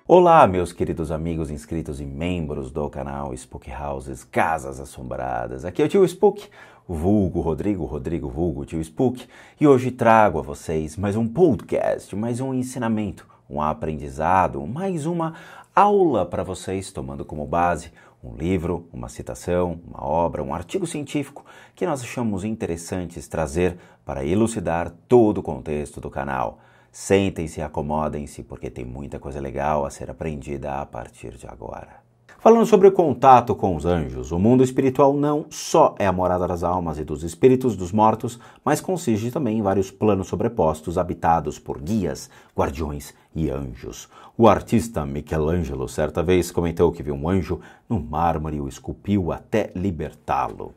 Olá, meus queridos amigos inscritos e membros do canal Spook Houses, Casas Assombradas. Aqui é o Tio Spook, vulgo Rodrigo vulgo Tio Spook, e hoje trago a vocês mais um podcast, mais um ensinamento, um aprendizado, mais uma aula para vocês, tomando como base um livro, uma citação, uma obra, um artigo científico que nós achamos interessantes trazer para elucidar todo o contexto do canal. Sentem-se e acomodem-se, porque tem muita coisa legal a ser aprendida a partir de agora. Falando sobre o contato com os anjos, o mundo espiritual não só é a morada das almas e dos espíritos dos mortos, mas consiste também em vários planos sobrepostos habitados por guias, guardiões e anjos. O artista Michelangelo certa vez comentou que viu um anjo no mármore e o esculpiu até libertá-lo.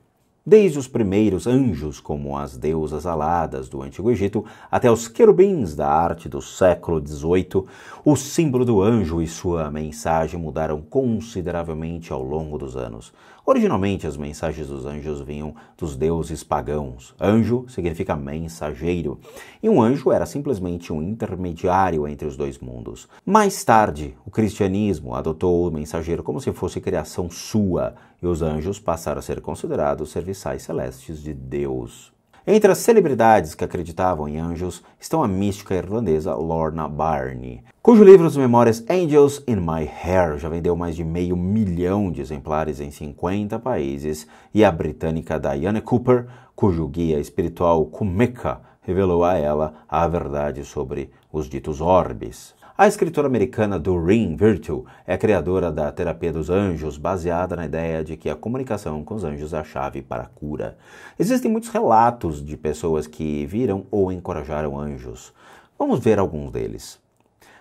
Desde os primeiros anjos, como as deusas aladas do Antigo Egito, até os querubins da arte do século XVIII, o símbolo do anjo e sua mensagem mudaram consideravelmente ao longo dos anos. Originalmente, as mensagens dos anjos vinham dos deuses pagãos. Anjo significa mensageiro, e um anjo era simplesmente um intermediário entre os dois mundos. Mais tarde, o cristianismo adotou o mensageiro como se fosse criação sua, e os anjos passaram a ser considerados serviçais celestes de Deus. Entre as celebridades que acreditavam em anjos estão a mística irlandesa Lorna Barney, cujo livro As Memórias Angels in My Hair já vendeu mais de 500 mil de exemplares em 50 países, e a britânica Diana Cooper, cujo guia espiritual Kumeka revelou a ela a verdade sobre os ditos orbes. A escritora americana Doreen Virtue é a criadora da terapia dos anjos, baseada na ideia de que a comunicação com os anjos é a chave para a cura. Existem muitos relatos de pessoas que viram ou encorajaram anjos. Vamos ver alguns deles.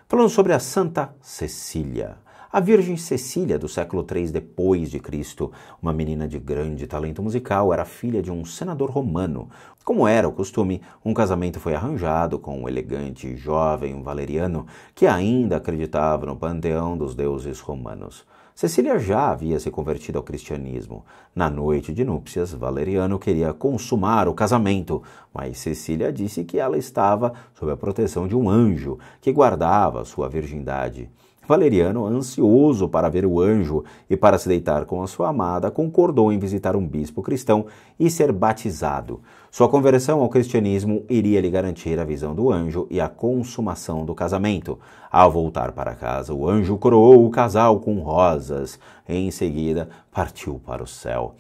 Falando sobre a Santa Cecília. A Virgem Cecília, do século III depois de Cristo, uma menina de grande talento musical, era filha de um senador romano. Como era o costume, um casamento foi arranjado com um elegante e jovem valeriano que ainda acreditava no panteão dos deuses romanos. Cecília já havia se convertido ao cristianismo. Na noite de núpcias, Valeriano queria consumar o casamento, mas Cecília disse que ela estava sob a proteção de um anjo que guardava sua virgindade. Valeriano, ansioso para ver o anjo e para se deitar com a sua amada, concordou em visitar um bispo cristão e ser batizado. Sua conversão ao cristianismo iria lhe garantir a visão do anjo e a consumação do casamento. Ao voltar para casa, o anjo coroou o casal com rosas e, em seguida, partiu para o céu.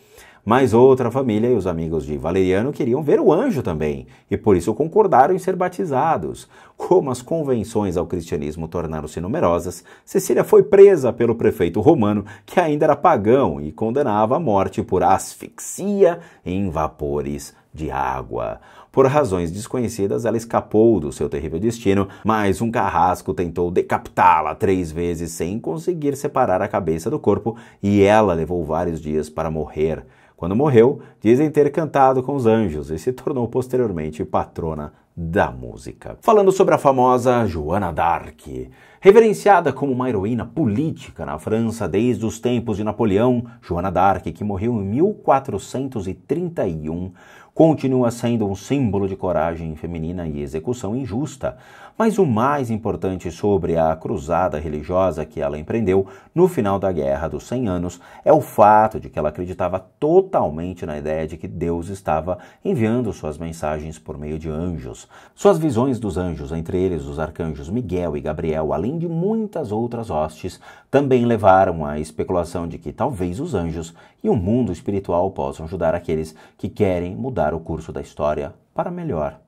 Mas outra família e os amigos de Valeriano queriam ver o anjo também, e por isso concordaram em ser batizados. Como as convenções ao cristianismo tornaram-se numerosas, Cecília foi presa pelo prefeito romano, que ainda era pagão e condenava à morte por asfixia em vapores de água. Por razões desconhecidas, ela escapou do seu terrível destino, mas um carrasco tentou decapitá-la 3 vezes sem conseguir separar a cabeça do corpo, e ela levou vários dias para morrer. Quando morreu, dizem ter cantado com os anjos e se tornou posteriormente patrona da música. Falando sobre a famosa Joana d'Arc, reverenciada como uma heroína política na França desde os tempos de Napoleão, Joana d'Arc, que morreu em 1431, continua sendo um símbolo de coragem feminina e execução injusta. Mas o mais importante sobre a cruzada religiosa que ela empreendeu no final da Guerra dos 100 Anos é o fato de que ela acreditava totalmente na ideia de que Deus estava enviando suas mensagens por meio de anjos. Suas visões dos anjos, entre eles os arcanjos Miguel e Gabriel, além de muitas outras hostes, também levaram à especulação de que talvez os anjos e o mundo espiritual possam ajudar aqueles que querem mudar o curso da história para melhor.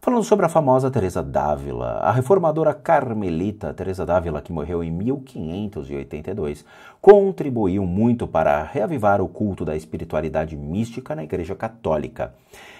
Falando sobre a famosa Teresa d'Ávila, a reformadora carmelita Teresa d'Ávila, que morreu em 1582, contribuiu muito para reavivar o culto da espiritualidade mística na Igreja Católica.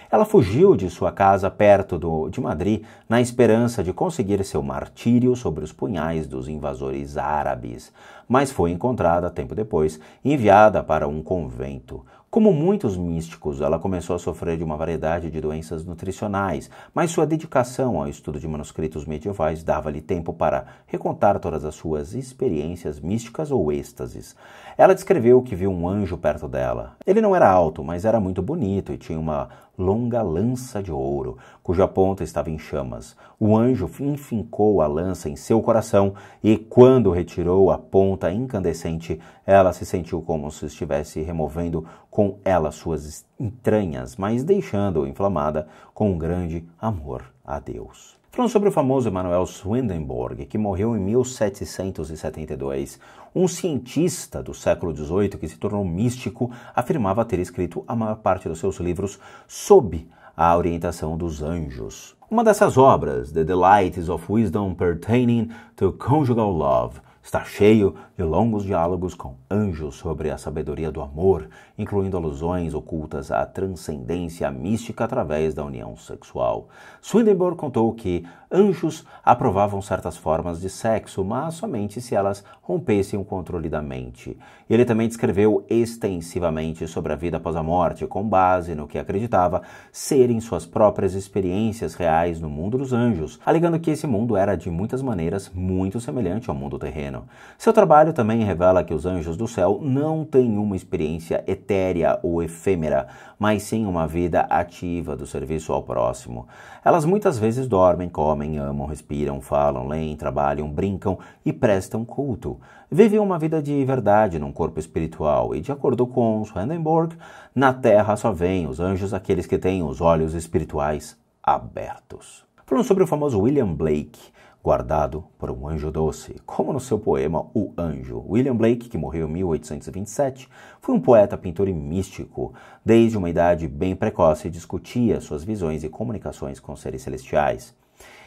Ela fugiu de sua casa perto de Madrid na esperança de conseguir seu martírio sobre os punhais dos invasores árabes, mas foi encontrada tempo depois e enviada para um convento. Como muitos místicos, ela começou a sofrer de uma variedade de doenças nutricionais, mas sua dedicação ao estudo de manuscritos medievais dava-lhe tempo para recontar todas as suas experiências místicas ou êxtases. Ela descreveu que viu um anjo perto dela. Ele não era alto, mas era muito bonito e tinha uma longa lança de ouro, cuja ponta estava em chamas. O anjo enfincou a lança em seu coração e, quando retirou a ponta incandescente, ela se sentiu como se estivesse removendo com ela suas entranhas, mas deixando-a inflamada com um grande amor a Deus. Falando sobre o famoso Emanuel Swedenborg, que morreu em 1772, um cientista do século XVIII que se tornou místico, afirmava ter escrito a maior parte dos seus livros sob a orientação dos anjos. Uma dessas obras, The Delights of Wisdom Pertaining to Conjugal Love, está cheio de longos diálogos com anjos sobre a sabedoria do amor, incluindo alusões ocultas à transcendência mística através da união sexual. Swedenborg contou que anjos aprovavam certas formas de sexo, mas somente se elas rompessem o controle da mente. Ele também descreveu extensivamente sobre a vida após a morte, com base no que acreditava serem suas próprias experiências reais no mundo dos anjos, alegando que esse mundo era de muitas maneiras muito semelhante ao mundo terreno. Seu trabalho também revela que os anjos do céu não têm uma experiência etérea ou efêmera, mas sim uma vida ativa do serviço ao próximo. Elas muitas vezes dormem, comem, amam, respiram, falam, leem, trabalham, brincam e prestam culto. Vivem uma vida de verdade num corpo espiritual e, de acordo com Swedenborg, na Terra só veem os anjos aqueles que têm os olhos espirituais abertos. Falando sobre o famoso William Blake, guardado por um anjo doce, como no seu poema O Anjo. William Blake, que morreu em 1827, foi um poeta, pintor e místico. Desde uma idade bem precoce, discutia suas visões e comunicações com seres celestiais.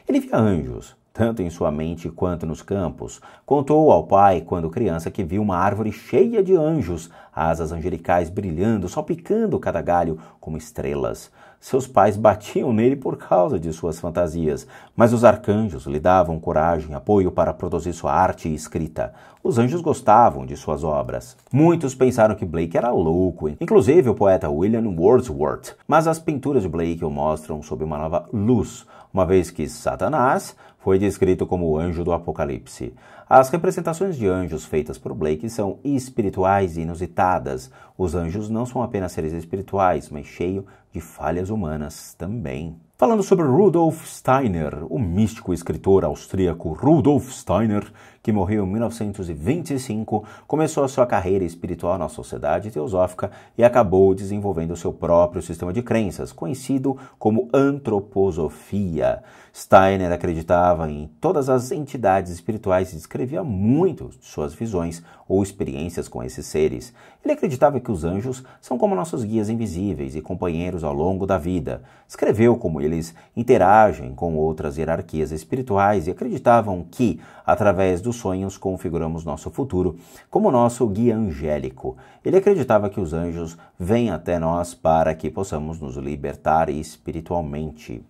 Ele via anjos, tanto em sua mente quanto nos campos. Contou ao pai, quando criança, que viu uma árvore cheia de anjos, asas angelicais brilhando, salpicando cada galho como estrelas. Seus pais batiam nele por causa de suas fantasias, mas os arcanjos lhe davam coragem e apoio para produzir sua arte e escrita. Os anjos gostavam de suas obras. Muitos pensaram que Blake era louco, inclusive o poeta William Wordsworth, mas as pinturas de Blake o mostram sob uma nova luz, uma vez que Satanás foi descrito como o anjo do Apocalipse. As representações de anjos feitas por Blake são espirituais e inusitadas. Os anjos não são apenas seres espirituais, mas cheios de falhas humanas também. Falando sobre Rudolf Steiner, o místico escritor austríaco Rudolf Steiner, que morreu em 1925, começou a sua carreira espiritual na sociedade teosófica e acabou desenvolvendo seu próprio sistema de crenças, conhecido como antroposofia. Steiner acreditava em todas as entidades espirituais e descrevia muito de suas visões ou experiências com esses seres. Ele acreditava que os anjos são como nossos guias invisíveis e companheiros ao longo da vida. Escreveu como eles interagem com outras hierarquias espirituais e acreditavam que, através dos sonhos, configuramos nosso futuro como nosso guia angélico. Ele acreditava que os anjos vêm até nós para que possamos nos libertar espiritualmente.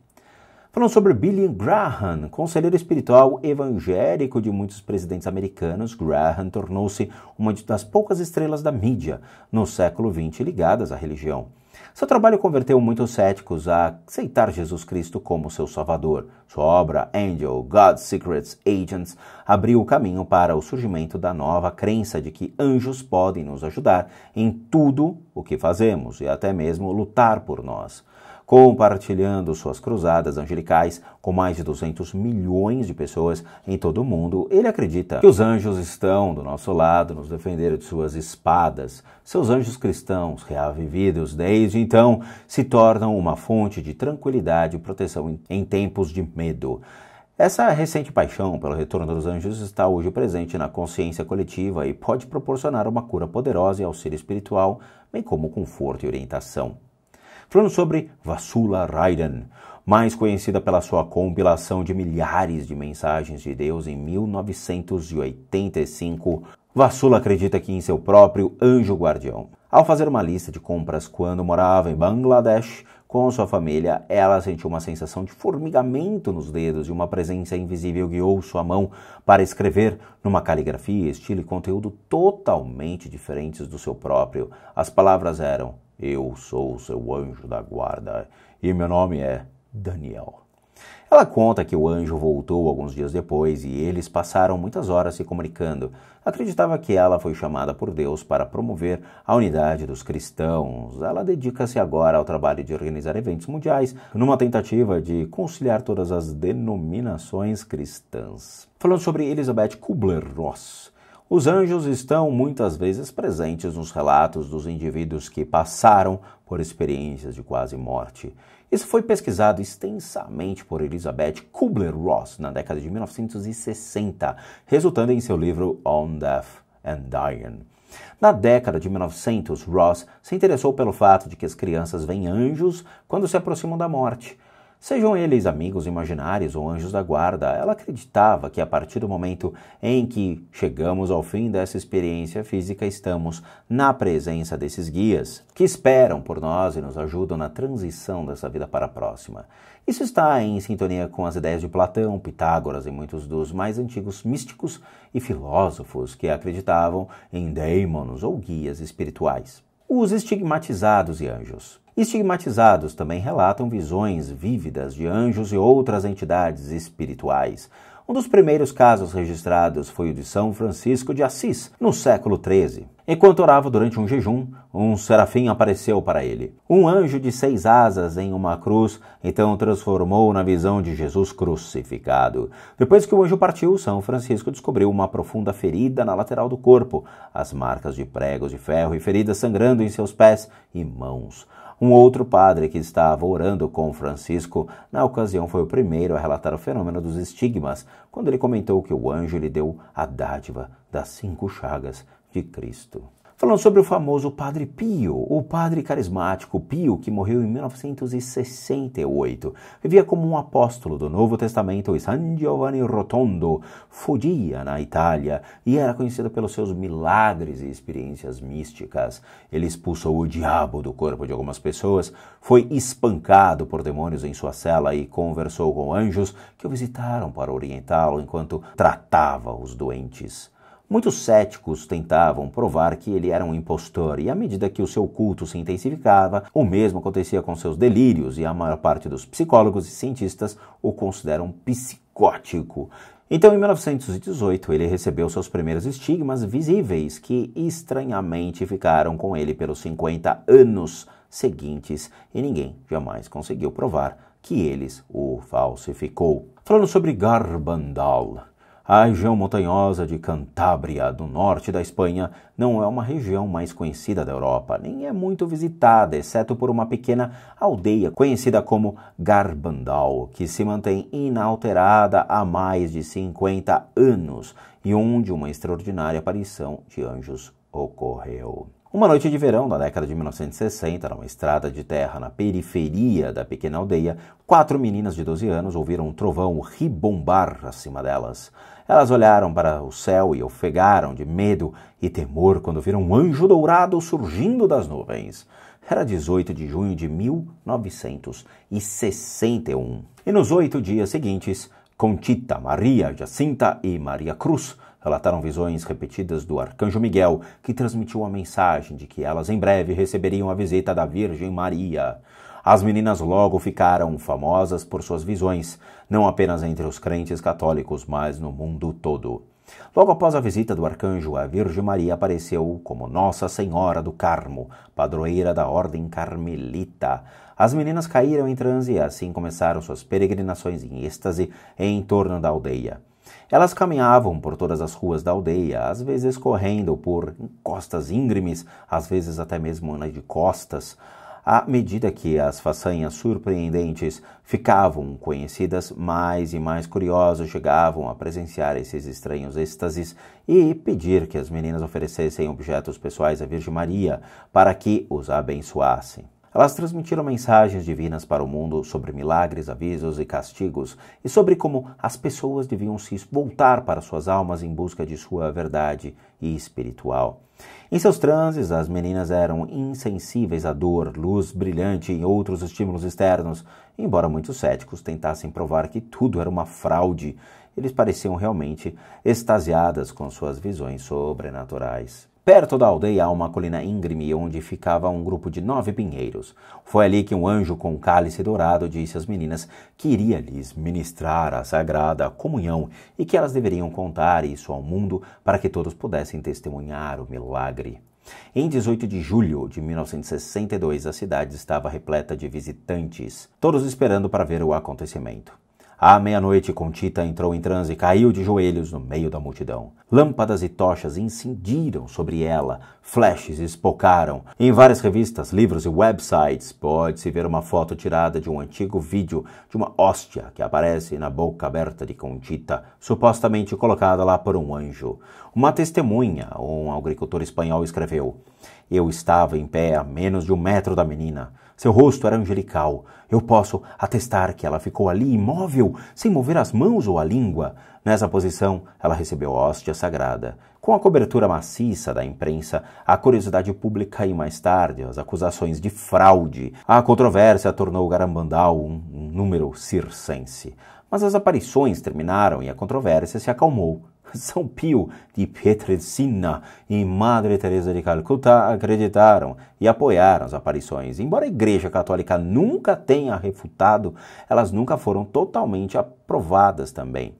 Falando sobre Billy Graham, conselheiro espiritual evangélico de muitos presidentes americanos, Graham tornou-se uma das poucas estrelas da mídia no século XX ligadas à religião. Seu trabalho converteu muitos céticos a aceitar Jesus Cristo como seu salvador. Sua obra, Angel, God's Secret Agents, abriu o caminho para o surgimento da nova crença de que anjos podem nos ajudar em tudo o que fazemos e até mesmo lutar por nós. Compartilhando suas cruzadas angelicais com mais de 200 milhões de pessoas em todo o mundo, ele acredita que os anjos estão do nosso lado, nos defender de suas espadas. Seus anjos cristãos, reavividos desde então, se tornam uma fonte de tranquilidade e proteção em tempos de medo. Essa recente paixão pelo retorno dos anjos está hoje presente na consciência coletiva e pode proporcionar uma cura poderosa e auxílio espiritual, bem como conforto e orientação. Falando sobre Vasula Raiden, mais conhecida pela sua compilação de milhares de mensagens de Deus em 1985, Vasula acredita que em seu próprio anjo guardião. Ao fazer uma lista de compras quando morava em Bangladesh, com sua família, ela sentiu uma sensação de formigamento nos dedos e uma presença invisível guiou sua mão para escrever numa caligrafia, estilo e conteúdo totalmente diferentes do seu próprio. As palavras eram: "Eu sou seu anjo da guarda e meu nome é Daniel." Ela conta que o anjo voltou alguns dias depois e eles passaram muitas horas se comunicando. Acreditava que ela foi chamada por Deus para promover a unidade dos cristãos. Ela dedica-se agora ao trabalho de organizar eventos mundiais, numa tentativa de conciliar todas as denominações cristãs. Falando sobre Elizabeth Kubler-Ross. Os anjos estão muitas vezes presentes nos relatos dos indivíduos que passaram por experiências de quase morte. Isso foi pesquisado extensamente por Elizabeth Kubler-Ross na década de 1960, resultando em seu livro On Death and Dying. Na década de 1900, Ross se interessou pelo fato de que as crianças veem anjos quando se aproximam da morte. Sejam eles amigos imaginários ou anjos da guarda, ela acreditava que a partir do momento em que chegamos ao fim dessa experiência física, estamos na presença desses guias, que esperam por nós e nos ajudam na transição dessa vida para a próxima. Isso está em sintonia com as ideias de Platão, Pitágoras e muitos dos mais antigos místicos e filósofos que acreditavam em daimons ou guias espirituais. Os estigmatizados e anjos. Estigmatizados também relatam visões vívidas de anjos e outras entidades espirituais. Um dos primeiros casos registrados foi o de São Francisco de Assis, no século XIII. Enquanto orava durante um jejum, um serafim apareceu para ele. Um anjo de 6 asas em uma cruz, então transformou na visão de Jesus crucificado. Depois que o anjo partiu, São Francisco descobriu uma profunda ferida na lateral do corpo, as marcas de pregos de ferro e feridas sangrando em seus pés e mãos. Um outro padre que estava orando com Francisco, na ocasião foi o primeiro a relatar o fenômeno dos estigmas, quando ele comentou que o anjo lhe deu a dádiva das 5 chagas de Cristo. Falando sobre o famoso Padre Pio, o padre carismático Pio, que morreu em 1968, vivia como um apóstolo do Novo Testamento em San Giovanni Rotondo, Foggia, na Itália, e era conhecido pelos seus milagres e experiências místicas. Ele expulsou o diabo do corpo de algumas pessoas, foi espancado por demônios em sua cela e conversou com anjos que o visitaram para orientá-lo enquanto tratava os doentes. Muitos céticos tentavam provar que ele era um impostor e, à medida que o seu culto se intensificava, o mesmo acontecia com seus delírios e a maior parte dos psicólogos e cientistas o consideram psicótico. Então, em 1918, ele recebeu seus primeiros estigmas visíveis que, estranhamente, ficaram com ele pelos 50 anos seguintes e ninguém jamais conseguiu provar que eles o falsificou. Falando sobre Garbandal. A região montanhosa de Cantábria, do norte da Espanha, não é uma região mais conhecida da Europa, nem é muito visitada, exceto por uma pequena aldeia conhecida como Garbandal, que se mantém inalterada há mais de 50 anos e onde uma extraordinária aparição de anjos ocorreu. Uma noite de verão da década de 1960, numa estrada de terra na periferia da pequena aldeia, 4 meninas de 12 anos ouviram um trovão ribombar acima delas. Elas olharam para o céu e ofegaram de medo e temor quando viram um anjo dourado surgindo das nuvens. Era 18 de junho de 1961. E nos 8 dias seguintes, Conchita, Maria Jacinta e Maria Cruz relataram visões repetidas do arcanjo Miguel, que transmitiu a mensagem de que elas em breve receberiam a visita da Virgem Maria. As meninas logo ficaram famosas por suas visões, não apenas entre os crentes católicos, mas no mundo todo. Logo após a visita do arcanjo, a Virgem Maria apareceu como Nossa Senhora do Carmo, padroeira da Ordem Carmelita. As meninas caíram em transe e assim começaram suas peregrinações em êxtase em torno da aldeia. Elas caminhavam por todas as ruas da aldeia, às vezes correndo por encostas íngremes, às vezes até mesmo de costas. À medida que as façanhas surpreendentes ficavam conhecidas, mais e mais curiosos chegavam a presenciar esses estranhos êxtases e pedir que as meninas oferecessem objetos pessoais à Virgem Maria para que os abençoassem. Elas transmitiram mensagens divinas para o mundo sobre milagres, avisos e castigos, e sobre como as pessoas deviam se voltar para suas almas em busca de sua verdade espiritual. Em seus transes, as meninas eram insensíveis à dor, luz brilhante e outros estímulos externos. Embora muitos céticos tentassem provar que tudo era uma fraude, eles pareciam realmente extasiadas com suas visões sobrenaturais. Perto da aldeia há uma colina íngreme onde ficava um grupo de 9 pinheiros. Foi ali que um anjo com um cálice dourado disse às meninas que iria lhes ministrar a sagrada comunhão e que elas deveriam contar isso ao mundo para que todos pudessem testemunhar o milagre. Em 18 de julho de 1962, a cidade estava repleta de visitantes, todos esperando para ver o acontecimento. À meia-noite, Conchita entrou em transe e caiu de joelhos no meio da multidão. Lâmpadas e tochas incendiram sobre ela, flashes espocaram. Em várias revistas, livros e websites pode-se ver uma foto tirada de um antigo vídeo de uma hóstia que aparece na boca aberta de Conchita, supostamente colocada lá por um anjo. Uma testemunha, um agricultor espanhol, escreveu: "Eu estava em pé a menos de 1 metro da menina. Seu rosto era angelical. Eu posso atestar que ela ficou ali imóvel, sem mover as mãos ou a língua. Nessa posição, ela recebeu a hóstia sagrada." Com a cobertura maciça da imprensa, a curiosidade pública e, mais tarde, as acusações de fraude, a controvérsia tornou Garambandal um número circense. Mas as aparições terminaram e a controvérsia se acalmou. São Pio de Pietrelcina e Madre Teresa de Calcutá acreditaram e apoiaram as aparições. Embora a Igreja Católica nunca tenha refutado, elas nunca foram totalmente aprovadas também.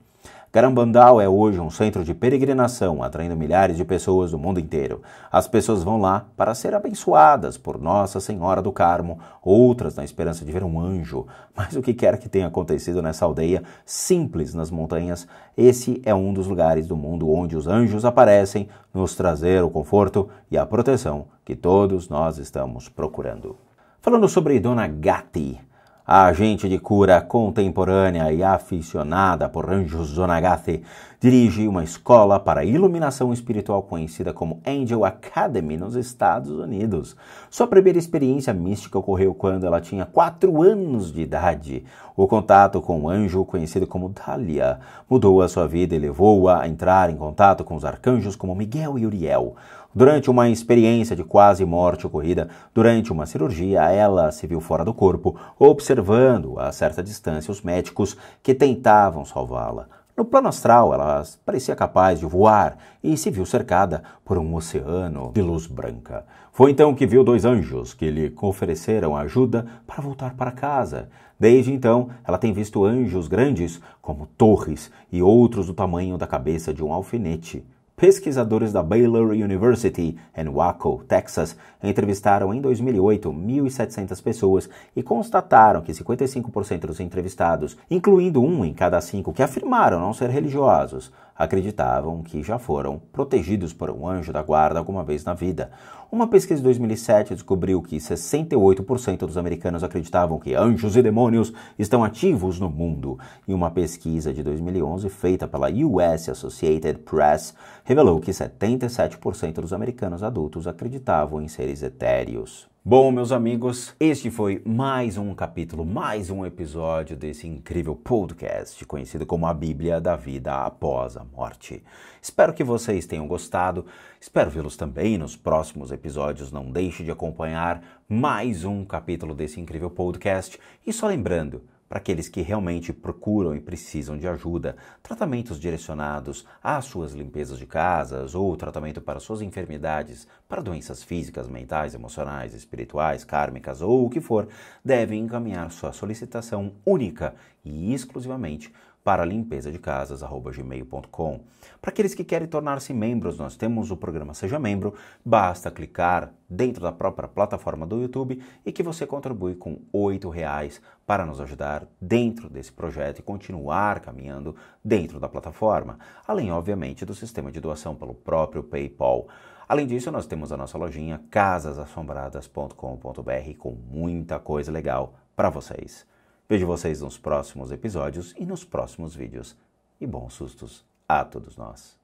Garambandal é hoje um centro de peregrinação, atraindo milhares de pessoas do mundo inteiro. As pessoas vão lá para ser abençoadas por Nossa Senhora do Carmo, outras na esperança de ver um anjo. Mas o que quer que tenha acontecido nessa aldeia simples nas montanhas, esse é um dos lugares do mundo onde os anjos aparecem nos trazer o conforto e a proteção que todos nós estamos procurando. Falando sobre Dona Gatti, a agente de cura contemporânea e aficionada por anjos, Dona Gatti dirige uma escola para iluminação espiritual conhecida como Angel Academy nos Estados Unidos. Sua primeira experiência mística ocorreu quando ela tinha 4 anos de idade. O contato com um anjo conhecido como Dália mudou a sua vida e levou-a a entrar em contato com os arcanjos como Miguel e Uriel. Durante uma experiência de quase morte ocorrida durante uma cirurgia, ela se viu fora do corpo, observando a certa distância os médicos que tentavam salvá-la. No plano astral, ela parecia capaz de voar e se viu cercada por um oceano de luz branca. Foi então que viu 2 anjos que lhe ofereceram ajuda para voltar para casa. Desde então, ela tem visto anjos grandes como torres e outros do tamanho da cabeça de um alfinete. Pesquisadores da Baylor University, em Waco, Texas, entrevistaram em 2008 1.700 pessoas e constataram que 55% dos entrevistados, incluindo 1 em cada 5 que afirmaram não ser religiosos, acreditavam que já foram protegidos por um anjo da guarda alguma vez na vida. Uma pesquisa de 2007 descobriu que 68% dos americanos acreditavam que anjos e demônios estão ativos no mundo. E uma pesquisa de 2011 feita pela US Associated Press revelou que 77% dos americanos adultos acreditavam em seres etéreos. Bom, meus amigos, este foi mais um capítulo, mais um episódio desse incrível podcast conhecido como a Bíblia da Vida Após a Morte. Espero que vocês tenham gostado, espero vê-los também nos próximos episódios. Não deixe de acompanhar mais um capítulo desse incrível podcast. E só lembrando, para aqueles que realmente procuram e precisam de ajuda, tratamentos direcionados às suas limpezas de casas ou tratamento para suas enfermidades, para doenças físicas, mentais, emocionais, espirituais, kármicas ou o que for, devem encaminhar sua solicitação única e exclusivamente para limpezadecasas@gmail.com. Para aqueles que querem tornar-se membros, nós temos o programa Seja Membro. Basta clicar dentro da própria plataforma do YouTube e que você contribui com R$8 para nos ajudar dentro desse projeto e continuar caminhando dentro da plataforma. Além, obviamente, do sistema de doação pelo próprio PayPal. Além disso, nós temos a nossa lojinha casasassombradas.com.br com muita coisa legal para vocês. Vejo vocês nos próximos episódios e nos próximos vídeos. E bons sustos a todos nós.